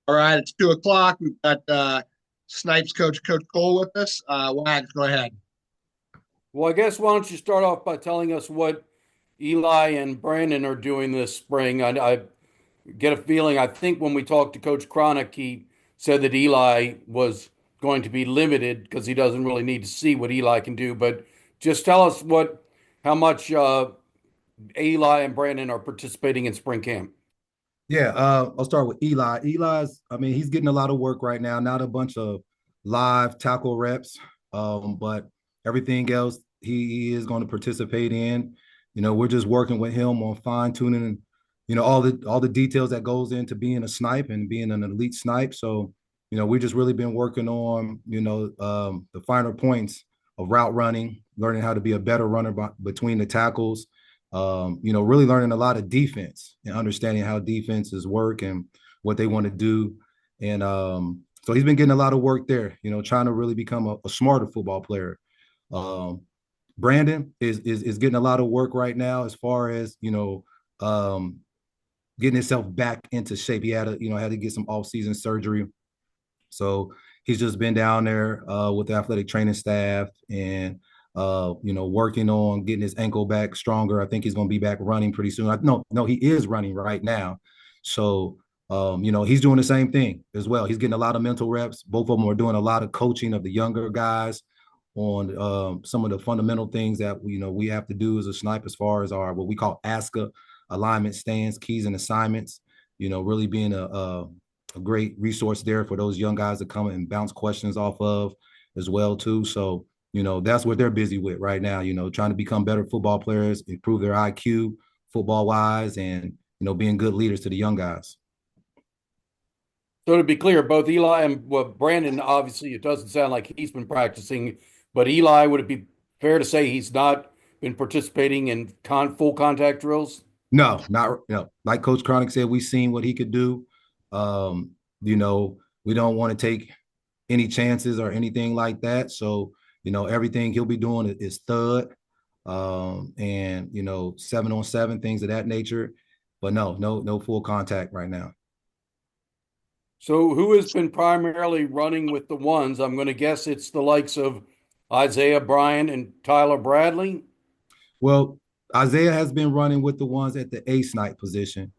All right, it's 2 o'clock. We've got Snipes Coach Cole with us. Wags, go ahead. Well, I guess why don't you start off by telling us what Eli and Brandon are doing this spring? I get a feeling, I think when we talked to Coach Cronick, he said that Eli was going to be limited because he doesn't really need to see what Eli can do. But just tell us how much Eli and Brandon are participating in spring camp. Yeah, I'll start with Eli. He's getting a lot of work right now, not a bunch of live tackle reps, but everything else he is going to participate in. We're just working with him on fine tuning, all the details that goes into being a snipe and being an elite snipe. So, we just really been working on, the finer points of route running, learning how to be a better runner between the tackles, really learning a lot of defense and understanding how defenses work and what they want to do. And so he's been getting a lot of work there, trying to really become a smarter football player. Um, Brandon is getting a lot of work right now as far as, getting himself back into shape. He had to get some off-season surgery. So he's just been down there with the athletic training staff and working on getting his ankle back stronger. I think he's going to be back running pretty soon. No, he is running right now. So, he's doing the same thing as well. He's getting a lot of mental reps. Both of them are doing a lot of coaching of the younger guys on some of the fundamental things that we have to do as a snipe as far as our what we call ASCA alignment, stands, keys, and assignments. Really being a great resource there for those young guys to come and bounce questions off of as well too. So that's what they're busy with right now, trying to become better football players, improve their IQ football wise, and, being good leaders to the young guys. So to be clear, both Eli and Brandon, obviously, it doesn't sound like he's been practicing, but Eli, would it be fair to say he's not been participating in full contact drills? No, not, like Coach Cronick said, we've seen what he could do. Um, we don't want to take any chances or anything like that. So, everything he'll be doing is thud, and 7-on-7 things of that nature. But no full contact right now. So who has been primarily running with the ones? I'm going to guess it's the likes of Isaiah Bryant and Tyler Bradley. Well, Isaiah has been running with the ones at the A snipe position.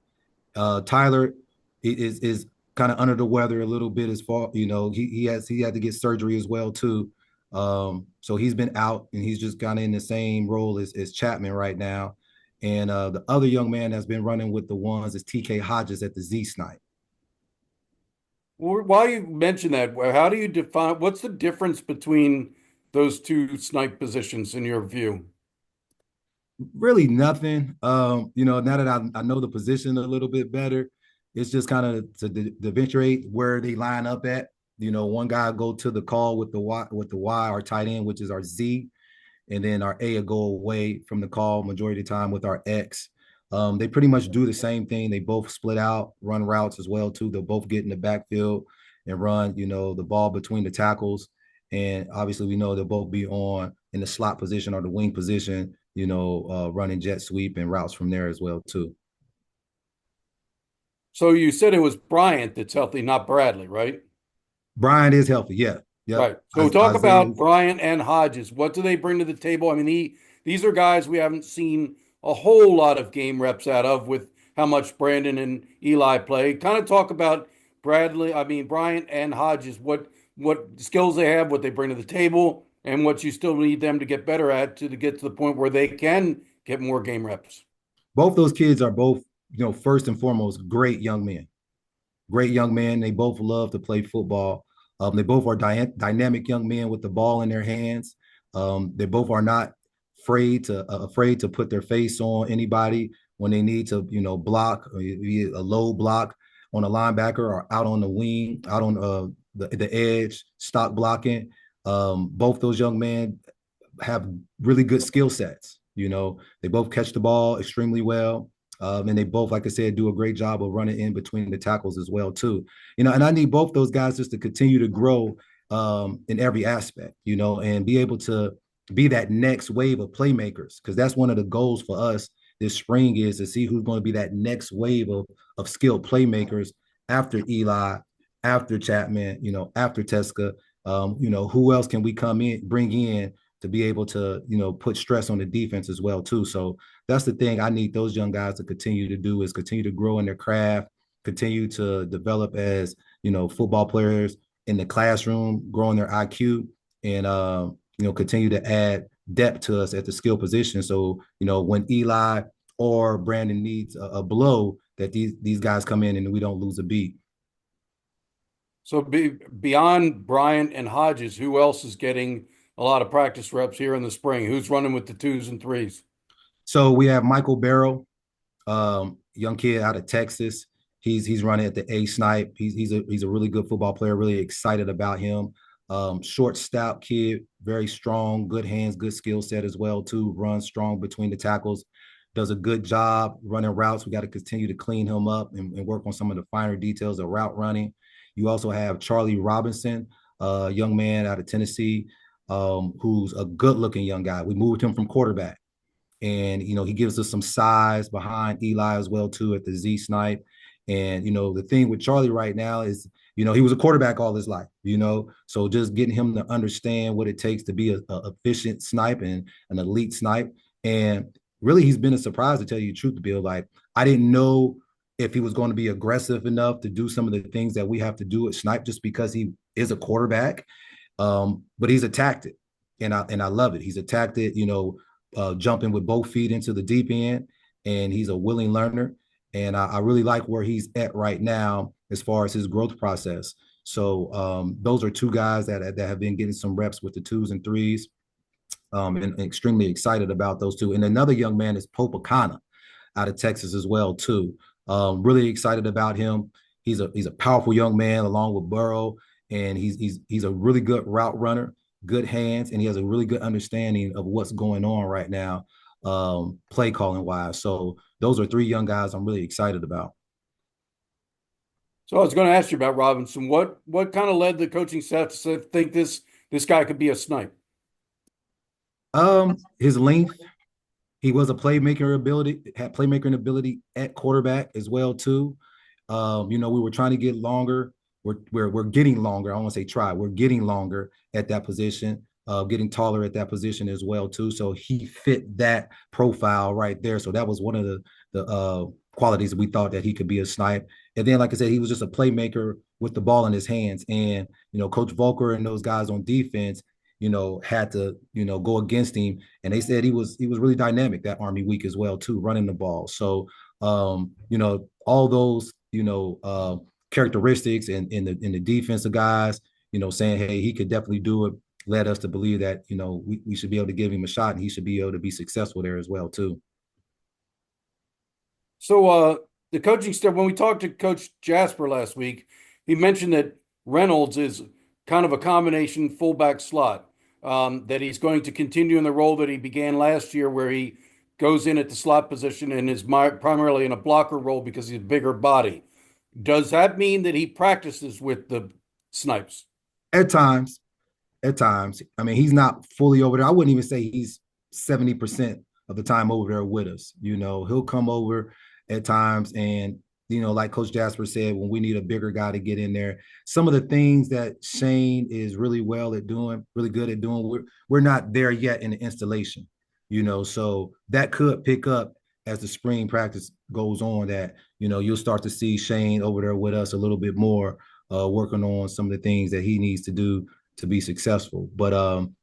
Tyler is kind of under the weather a little bit as far, he had to get surgery as well too. So he's been out and he's just kind of in the same role as Chapman right now. And the other young man that's been running with the ones is TK Hodges at the Z snipe. Well, why you mention that? How do you define what's the difference between those two snipe positions in your view? Really nothing. Now that I know the position a little bit better, it's just kind of to differentiate where they line up at. One guy go to the call with the Y, our tight end, which is our Z, and then our A will go away from the call majority of the time with our X. They pretty much do the same thing. They both split out, run routes as well too. They'll both get in the backfield and run, the ball between the tackles. And obviously, we know they'll both be on in the slot position or the wing position, running jet sweep and routes from there as well too. So you said it was Bryant that's healthy, not Bradley, right? Brian is healthy. Yeah. Yep. Right. So talk Isaiah. about Bryant and Hodges. What do they bring to the table? I mean, these are guys we haven't seen a whole lot of game reps out of with how much Brandon and Eli play. Kind of talk about Bryant and Hodges, what skills they have, what they bring to the table, and what you still need them to get better at to get to the point where they can get more game reps. Both those kids are both, first and foremost, great young men. Great young men. They both love to play football. They both are dynamic young men with the ball in their hands. They both are not afraid to put their face on anybody when they need to, block, be a low block on a linebacker or out on the wing, out on the edge, stock blocking. Both those young men have really good skill sets. They both catch the ball extremely well. And they both, like I said, do a great job of running in between the tackles as well, too. And I need both those guys just to continue to grow in every aspect, and be able to be that next wave of playmakers, because that's one of the goals for us this spring is to see who's going to be that next wave of skilled playmakers after Eli after Chapman, after Teska, who else can we bring in to be able to, put stress on the defense as well too. So that's the thing I need those young guys to continue to do is continue to grow in their craft, continue to develop as, football players in the classroom, growing their IQ, and continue to add depth to us at the skill position. So, when Eli or Brandon needs a blow, that these guys come in and we don't lose a beat. So beyond Bryant and Hodges, who else is getting a lot of practice reps here in the spring? Who's running with the twos and threes? So we have Michael Barrow, young kid out of Texas. He's running at the A Snipe. He's a really good football player. Really excited about him. Short, stout kid, very strong, good hands, good skill set as well too. Runs strong between the tackles. Does a good job running routes. We got to continue to clean him up and work on some of the finer details of route running. You also have Charlie Robinson, a young man out of Tennessee, who's a good-looking young guy. We moved him from quarterback. And, he gives us some size behind Eli as well, too, at the Z Snipe. And, the thing with Charlie right now is, he was a quarterback all his life, so just getting him to understand what it takes to be a efficient snipe and an elite snipe. And really, he's been a surprise, to tell you the truth, Bill. Like, I didn't know if he was going to be aggressive enough to do some of the things that we have to do at snipe just because he is a quarterback. But he's attacked it. And I love it. He's attacked it, jumping with both feet into the deep end, and he's a willing learner. And I really like where he's at right now as far as his growth process. So those are two guys that have been getting some reps with the twos and threes, and extremely excited about those two. And another young man is Pope Akana out of Texas as well too. Really excited about him. He's a powerful young man along with Burrow, and he's a really good route runner, good hands, and he has a really good understanding of what's going on right now, play calling wise. So those are three young guys I'm really excited about. So I was going to ask you about Robinson. What kind of led the coaching staff to think this guy could be a snipe? His length. He was a had playmaking ability at quarterback as well too. We were trying to get longer. We're getting longer. I don't want to say try. We're getting longer at that position, getting taller at that position as well too. So he fit that profile right there. So that was one of the qualities that we thought that he could be a snipe. And then, like I said, he was just a playmaker with the ball in his hands. And Coach Volker and those guys on defense, had to go against him. And they said he was really dynamic that Army week as well too, running the ball. So all those characteristics and in the defensive guys, saying, hey, he could definitely do it, led us to believe that, we should be able to give him a shot and he should be able to be successful there as well, too. So the coaching staff, when we talked to Coach Jasper last week, he mentioned that Reynolds is kind of a combination fullback slot, that he's going to continue in the role that he began last year, where he goes in at the slot position and is primarily in a blocker role because he's a bigger body. Does that mean that he practices with the Snipes? At times. I mean, he's not fully over there. I wouldn't even say he's 70% of the time over there with us. He'll come over at times, and like Coach Jasper said, when we need a bigger guy to get in there, some of the things that Shane is really good at doing, we're not there yet in the installation. So that could pick up as the spring practice goes on, that you'll start to see Shane over there with us a little bit more, working on some of the things that he needs to do to be successful. But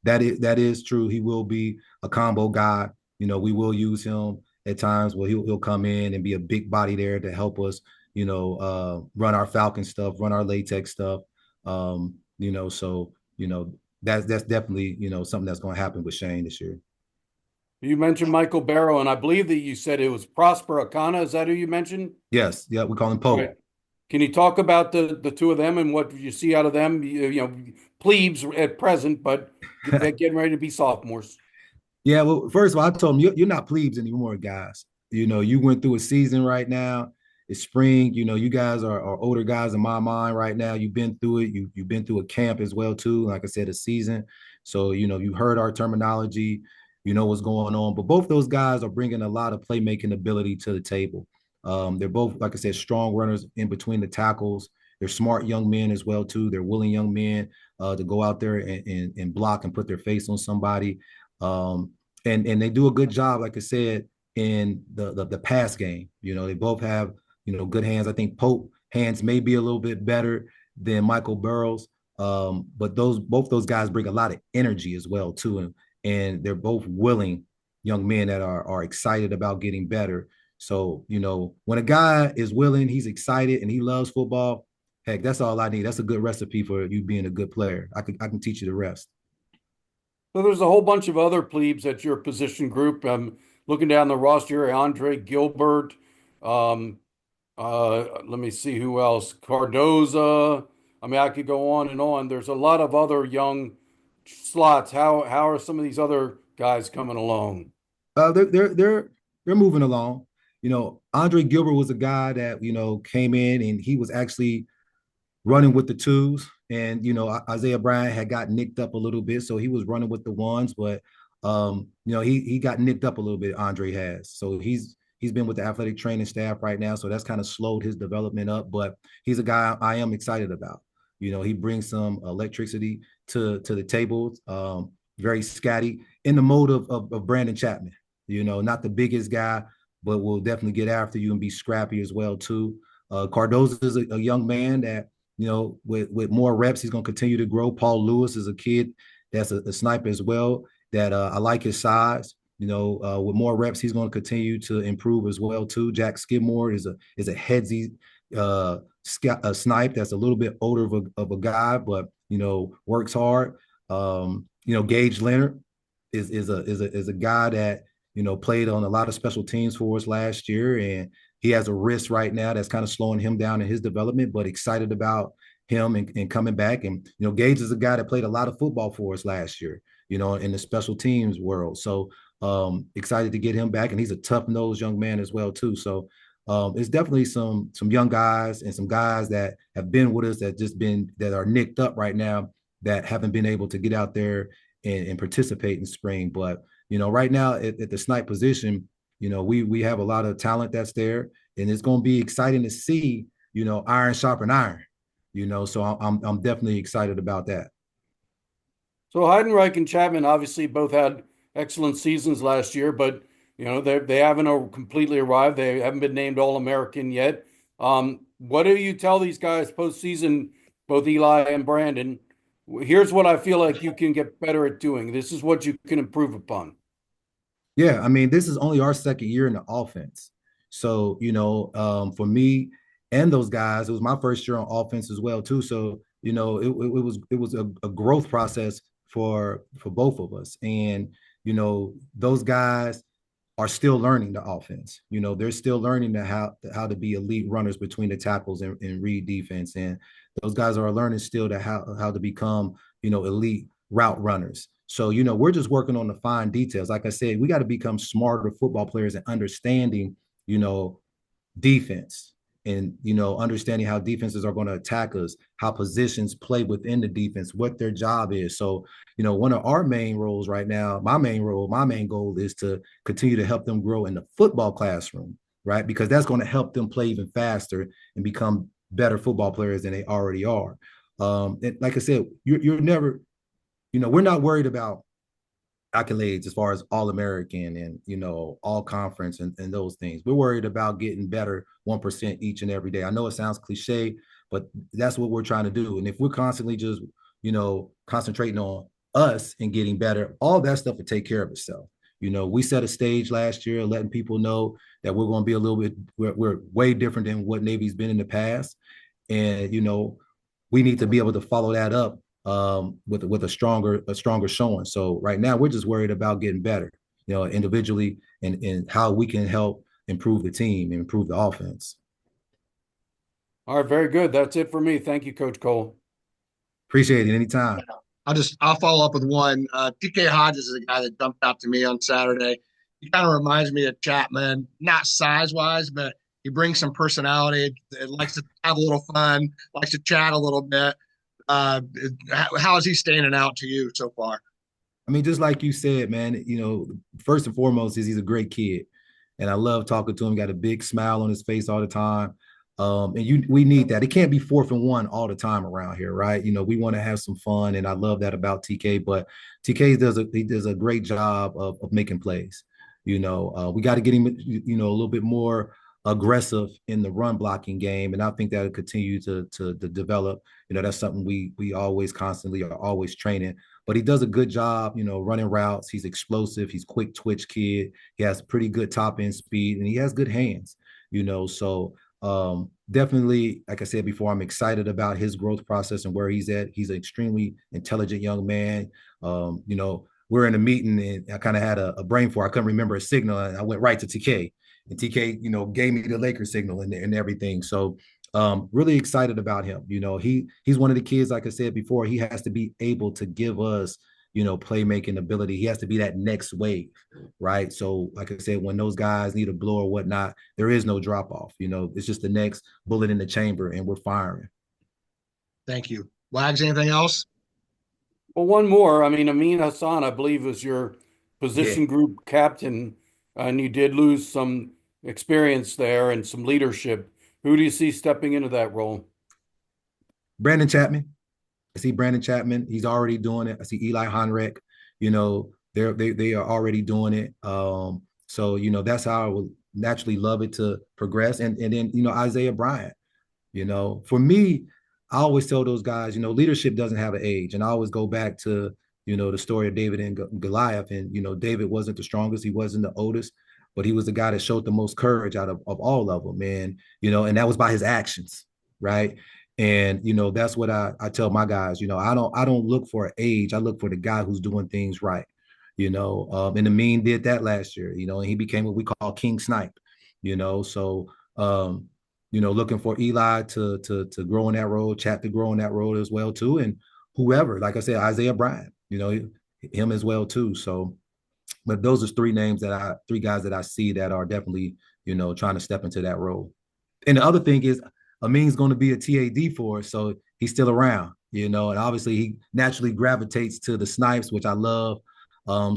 that is true. He will be a combo guy. We will use him at times where he'll come in and be a big body there to help us, run our Falcon stuff, run our latex stuff. So that's definitely something that's going to happen with Shane this year. You mentioned Michael Barrow, and I believe that you said it was Prosper Akana. Is that who you mentioned? Yes. Yeah, we call him Poe. Right. Can you talk about the two of them and what you see out of them? Plebes at present, but they're getting ready to be sophomores. Yeah, well, first of all, I told him, you're not plebes anymore, guys. You went through a season right now. It's spring. You guys are older guys in my mind right now. You've been through it. You've been through a camp as well, too. Like I said, a season. So, you've heard our terminology. You know what's going on. But both those guys are bringing a lot of playmaking ability to the table. They're both, like I said, strong runners in between the tackles. they're smart young men as well too. They're willing young men to go out there and block and put their face on somebody. And they do a good job, like I said, in the pass game. They both have good hands. I think Pope hands may be a little bit better than Michael Burrows, but both those guys bring a lot of energy as well too, and they're both willing young men that are excited about getting better. So when a guy is willing, he's excited, and he loves football. Heck, that's all I need. That's a good recipe for you being a good player. I can teach you the rest. So there's a whole bunch of other plebes at your position group. Looking down the roster, Andre Gilbert. Let me see who else. Cardoza. I mean, I could go on and on. There's a lot of other young slots. How are some of these other guys coming along? They're moving along. Andre Gilbert was a guy that came in, and he was actually running with the twos. And Isaiah Bryant had got nicked up a little bit, so he was running with the ones. But he got nicked up a little bit. Andre has, so he's been with the athletic training staff right now, so that's kind of slowed his development up. But he's a guy I am excited about. He brings some electricity to the table. Very scatty, in the mode of Brandon Chapman. Not the biggest guy, but will definitely get after you and be scrappy as well too. Cardoza is a young man that with more reps, he's going to continue to grow. Paul Lewis is a kid that's a sniper as well. That I like his size. With more reps, he's going to continue to improve as well too. Jack Skidmore is a headsy snipe that's a little bit older of a guy, but works hard. Gage Leonard is a guy that played on a lot of special teams for us last year, and he has a wrist right now that's kind of slowing him down in his development, but excited about him and coming back. And Gage is a guy that played a lot of football for us last year, in the special teams world. So excited to get him back, and he's a tough-nosed young man as well too. So it's definitely some young guys and some guys that have been with us that are nicked up right now that haven't been able to get out there and participate in spring. But right now at the snipe position, we have a lot of talent that's there, and it's going to be exciting to see iron sharpen iron. So I'm definitely excited about that. So Heidenreich and Chapman obviously both had excellent seasons last year, but they haven't completely arrived. They haven't been named All-American yet. What do you tell these guys postseason, both Eli and Brandon? Here's what I feel like you can get better at doing. This is what you can improve upon. Yeah, I mean, this is only our second year in the offense. So, for me and those guys, it was my first year on offense as well, too. So, it was a growth process for both of us. And, those guys are still learning the offense. They're still learning how to be elite runners between the tackles and read defense. And those guys are learning still how to become, elite route runners. So, we're just working on the fine details. Like I said, we got to become smarter football players and understanding, defense and, understanding how defenses are going to attack us, how positions play within the defense, what their job is. So, one of our main roles right now, my main goal is to continue to help them grow in the football classroom, right? Because that's going to help them play even faster and become better football players than they already are. And like I said, you're never, we're not worried about accolades as far as All-American and, all conference and those things. We're worried about getting better 1% each and every day. I know it sounds cliche, but that's what we're trying to do. And if we're constantly just, concentrating on us and getting better, all that stuff will take care of itself. We set a stage last year, letting people know that we're going to be a little bit, we're way different than what Navy's been in the past. And, we need to be able to follow that up with a stronger showing. So right now we're just worried about getting better, individually and how we can help improve the team and improve the offense. All right, very good. That's it for me. Thank you, Coach Cole. Appreciate it. Anytime. I'll follow up with one. TK Hodges is a guy that jumped out to me on Saturday. He kind of reminds me of Chapman, not size wise, but he brings some personality. It likes to have a little fun, likes to chat a little bit. How is he standing out to you so far? I mean, just like you said, man, first and foremost is he's a great kid. And I love talking to him. Got a big smile on his face all the time. And we need that. It can't be 4th and 1 all the time around here, right? We want to have some fun, and I love that about TK. But TK does a great job of making plays. We got to get him, a little bit more aggressive in the run blocking game, and I think that'll continue to develop. That's something we always constantly are always training. But he does a good job, running routes. He's explosive. He's quick twitch kid. He has pretty good top end speed, and he has good hands. So definitely, like I said before, I'm excited about his growth process and where he's at. He's an extremely intelligent young man. We're in a meeting and I kind of had a brain fart. I couldn't remember a signal, and I went right to TK, and TK, gave me the Lakers signal and everything. So really excited about him. He's one of the kids, like I said before, he has to be able to give us, playmaking ability. He has to be that next wave, right? So, like I said, when those guys need a blow or whatnot, there is no drop off. It's just the next bullet in the chamber, and we're firing. Thank you. Wags, anything else? Well, one more. I mean, Amin Hassan, I believe, was your Yeah. position group captain, and you did lose some experience there and some leadership. Who do you see stepping into that role? Brandon Chapman. I see Brandon Chapman. He's already doing it. I see Eli Honrek. They are already doing it. So that's how I would naturally love it to progress. And then Isaiah Bryant. For me, I always tell those guys, leadership doesn't have an age, and I always go back to the story of David and Goliath. And David wasn't the strongest, he wasn't the oldest, but he was the guy that showed the most courage out of all of them. And that was by his actions, right? And that's what I tell my guys. I don't look for an age. I look for the guy who's doing things right. And the mean did that last year. And he became what we call King Snipe. So looking for Eli to grow in that role, Chat to grow in that role as well too, and whoever, like I said, Isaiah Bryant, him as well too. So, but those are three guys that I see that are definitely trying to step into that role. And the other thing is, Amin's going to be a TAD for us, so he's still around, and obviously he naturally gravitates to the Snipes, which I love.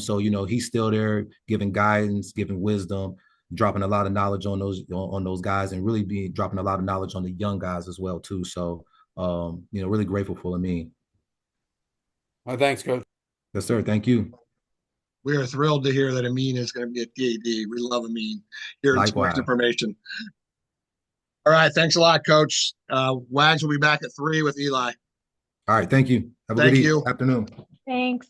So he's still there, giving guidance, giving wisdom, dropping a lot of knowledge on those guys, and really be dropping a lot of knowledge on the young guys as well too. So really grateful for Amin. Thanks, Coach. Yes, sir. Thank you. We are thrilled to hear that Amin is going to be a TAD. We love Amin. Hearing so much Likewise. information. All right. Thanks a lot, Coach. Wags will be back at 3 with Eli. All right. Thank you. Have a Thank good you. afternoon. Thanks.